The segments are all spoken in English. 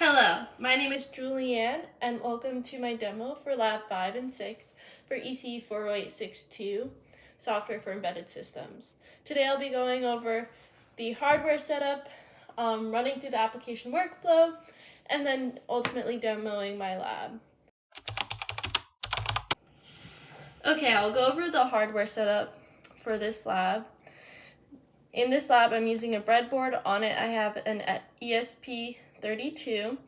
Hello, my name is Julianne, and welcome to my demo for Lab 5 and 6 for ECE 40862, Software for Embedded Systems. Today I'll be going over the hardware setup, running through the application workflow, and then ultimately demoing my lab. Okay, I'll go over the hardware setup for this lab. In this lab, I'm using a breadboard. On it, I have an ESP32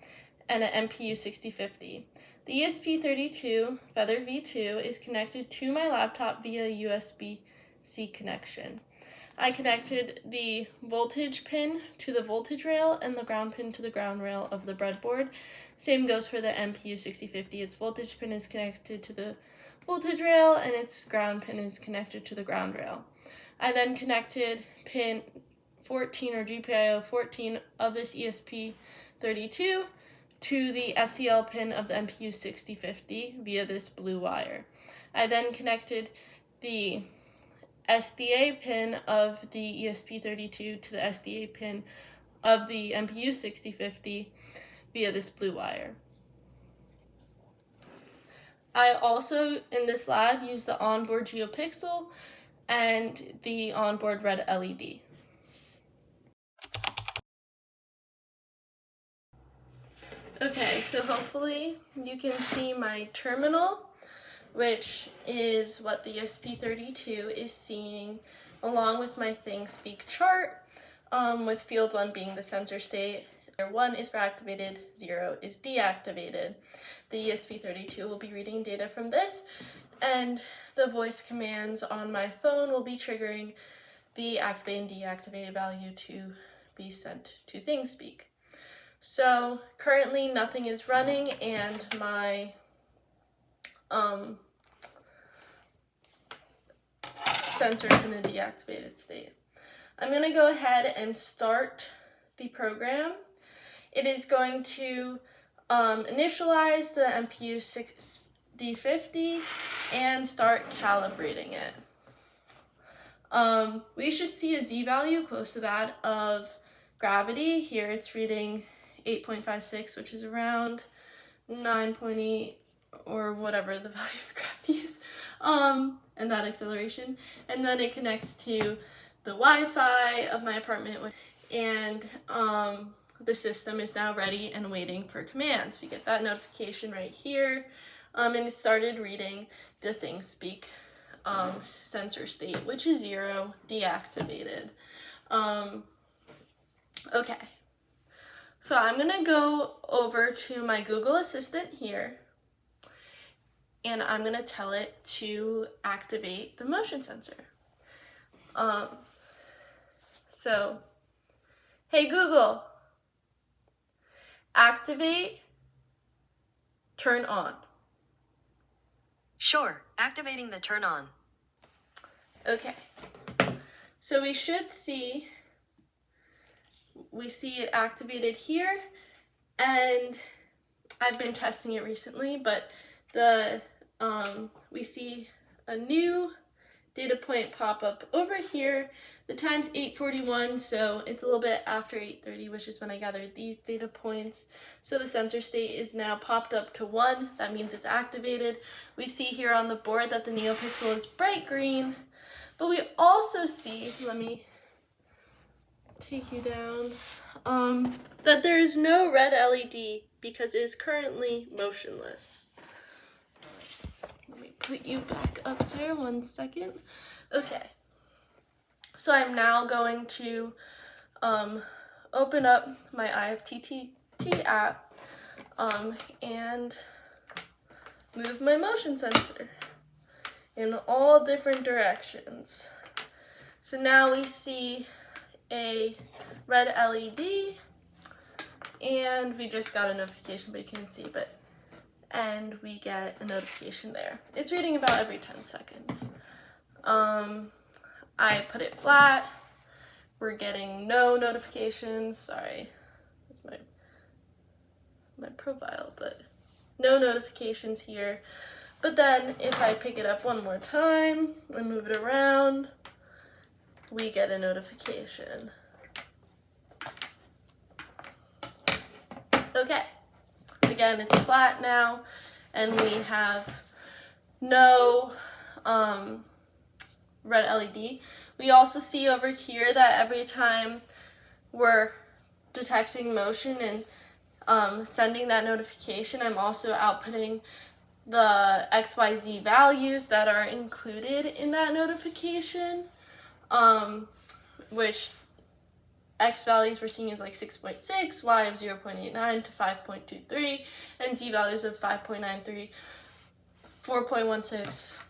and an MPU 6050. The ESP32 Feather V2 is connected to my laptop via USB-C connection. I connected the voltage pin to the voltage rail and the ground pin to the ground rail of the breadboard. Same goes for the MPU 6050. Its voltage pin is connected to the voltage rail and its ground pin is connected to the ground rail. I then connected pin 14 or GPIO 14 of this ESP32 to the SCL pin of the MPU 6050 via this blue wire. I then connected the SDA pin of the ESP32 to the SDA pin of the MPU 6050 via this blue wire. I also, in this lab, used the onboard GeoPixel and the onboard red LED. Okay, so hopefully you can see my terminal, which is what the ESP32 is seeing, along with my ThingSpeak chart, with field 1 being the sensor state. 1 is for activated, 0 is deactivated. The ESP32 will be reading data from this, and the voice commands on my phone will be triggering the activated and deactivated value to be sent to ThingSpeak. So currently nothing is running and my sensor is in a deactivated state. I'm going to go ahead and start the program. It is going to initialize the MPU 6050 and start calibrating it. We should see a z-value close to that of gravity. Here it's reading 8.56, which is around 9.8 or whatever the value of gravity is, and that acceleration. And then it connects to the Wi-Fi of my apartment, and the system is now ready and waiting for commands. We get that notification right here, and it started reading the ThingSpeak sensor state, which is 0, deactivated. Okay, so I'm gonna go over to my Google Assistant here, and I'm gonna tell it to activate the motion sensor. So, hey Google, activate, turn on. Sure, activating the turn on. Okay, so we see it activated here, and I've been testing it recently, but we see a new data point pop up over here. The time's 8:41, so it's a little bit after 8:30, which is when I gathered these data points. So the sensor state is now popped up to 1. That means it's activated. We see here on the board that the NeoPixel is bright green, but we also see, let me take you down, that there is no red LED because it is currently motionless. Let me put you back up there 1 second. Okay, so I'm now going to open up my IFTTT app and move my motion sensor in all different directions. So now we see a red LED, and we just got a notification, but you can't see, and we get a notification there. It's reading about every 10 seconds. I put it flat. We're getting no notifications. Sorry, that's my profile, but no notifications here. But then if I pick it up one more time and move it around, we get a notification. Okay, again, it's flat now, and we have no red LED. We also see over here that every time we're detecting motion and sending that notification, I'm also outputting the XYZ values that are included in that notification, which X values we're seeing is like 6.6, Y of 0.89 to 5.23, and Z values of 5.93, 4.16.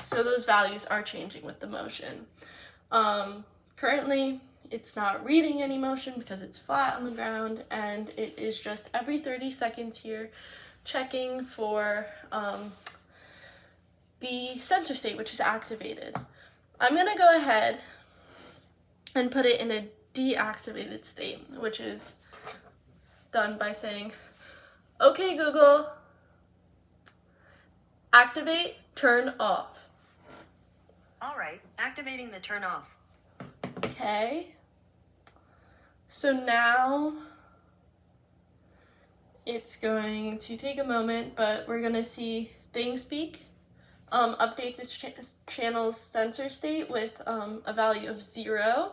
So those values are changing with the motion. Currently, it's not reading any motion because it's flat on the ground, and it is just every 30 seconds here checking for the sensor state, which is activated. I'm going to go ahead and put it in a deactivated state, which is done by saying, okay, Google, activate, turn off. All right, activating the turn off. Okay. So now it's going to take a moment, but we're going to see ThingSpeak updates its channel's sensor state with a value of 0.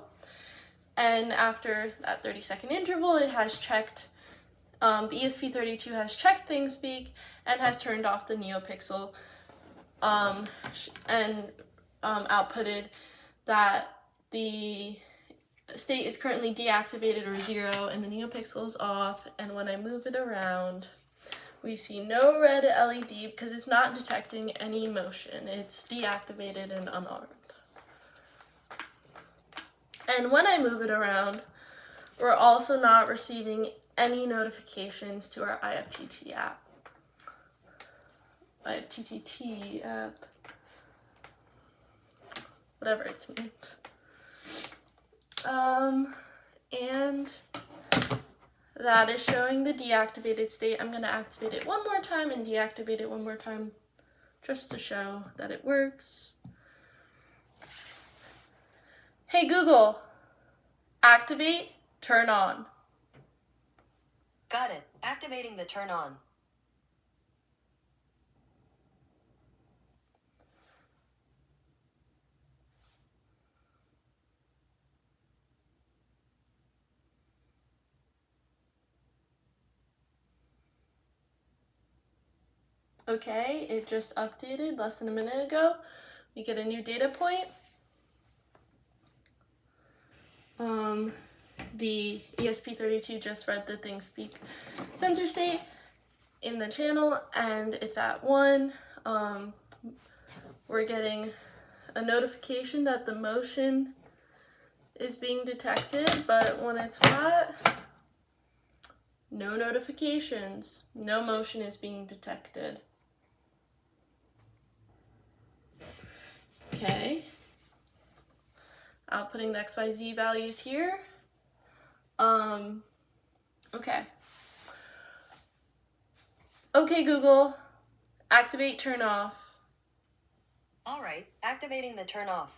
And after that 30-second interval, it has checked, the ESP32 has checked ThingSpeak and has turned off the NeoPixel and outputted that the state is currently deactivated or 0 and the NeoPixel is off. And when I move it around, we see no red LED because it's not detecting any motion. It's deactivated and unarmed. And when I move it around, we're also not receiving any notifications to our IFTTT app. IFTTT app, whatever it's named. And that is showing the deactivated state. I'm going to activate it one more time and deactivate it one more time just to show that it works. Hey Google, activate, turn on. Got it. Activating the turn on. Okay, it just updated less than a minute ago. We get a new data point. The ESP32 just read the ThingSpeak sensor state in the channel, and it's at 1. We're getting a notification that the motion is being detected, but when it's flat, no notifications, no motion is being detected. Okay, outputting the XYZ values here. Okay. Okay, Google, activate, turn off. All right, activating the turn off.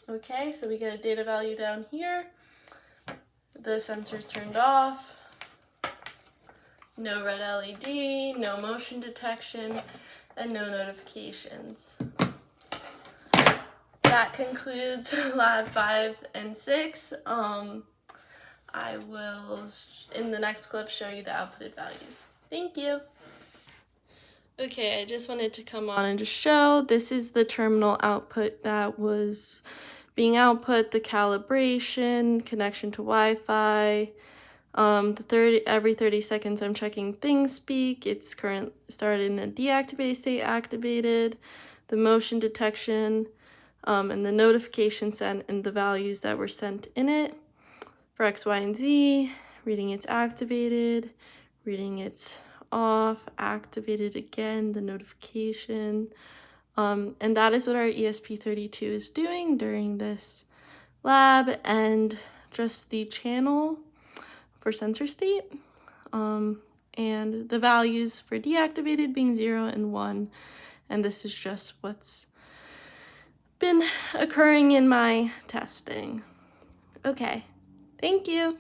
Okay, so we get a data value down here. The sensor's turned off. No red LED, no motion detection, and no notifications. That concludes lab 5 and 6. I will, in the next clip, show you the outputted values. Thank you. Okay, I just wanted to come on and just show this is the terminal output that was being output, the calibration, connection to Wi-Fi. Every 30 seconds I'm checking ThingSpeak. It's started in a deactivated state, activated, the motion detection, and the notification sent and the values that were sent in it. For X, Y, and Z, reading it's activated, reading it's off, activated again, the notification. And that is what our ESP32 is doing during this lab, and just the channel for sensor state, and the values for deactivated being 0 and 1, and this is just what's been occurring in my testing. Okay, thank you.